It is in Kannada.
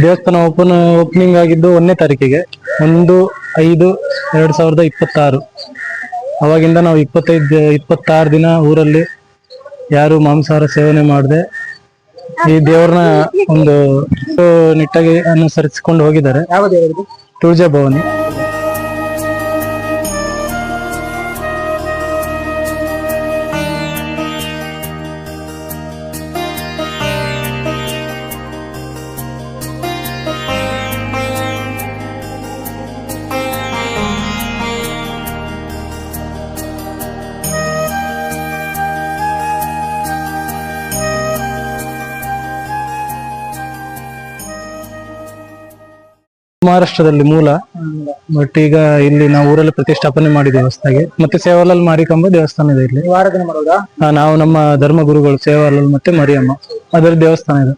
ದೇವಸ್ಥಾನ ಓಪನಿಂಗ್ ಆಗಿದ್ದು 1ನೇ ತಾರೀಕಿಗೆ 1/5/2026. ಅವಾಗಿಂದ ನಾವು 26 ದಿನ ಊರಲ್ಲಿ ಯಾರು ಮಾಂಸಾಹಾರ ಸೇವನೆ ಮಾಡದೆ ಈ ದೇವ್ರನ್ನ ಒಂದು ನಿಟ್ಟಾಗಿ ಅನುಸರಿಸಿಕೊಂಡು ಹೋಗಿದ್ದಾರೆ. ಯಾವ ದೇವರಿಗೆ? ತುಳಜಾ ಭವಾನಿ. ಮಹಾರಾಷ್ಟ್ರದಲ್ಲಿ ಮೂಲ, ಬಟ್ ಈಗ ಇಲ್ಲಿ ನಾವು ಊರಲ್ಲಿ ಪ್ರತಿಷ್ಠಾಪನೆ ಮಾಡಿದ್ದೀವಿ ಹೊಸದಾಗಿ. ಮತ್ತೆ ಸೇವಾಲಾಲ್ ಮಾರಿಕಾಂಬ ದೇವಸ್ಥಾನ ಇದೆ ಇಲ್ಲಿ. ವಾರದಿನ ಮಾಡೋದಾ? ನಾವು ನಮ್ಮ ಧರ್ಮ ಗುರುಗಳು ಸೇವಾಲಾಲ್ ಮತ್ತೆ ಮರಿಯಮ್ಮ, ಅದರ ದೇವಸ್ಥಾನ ಇದೆ.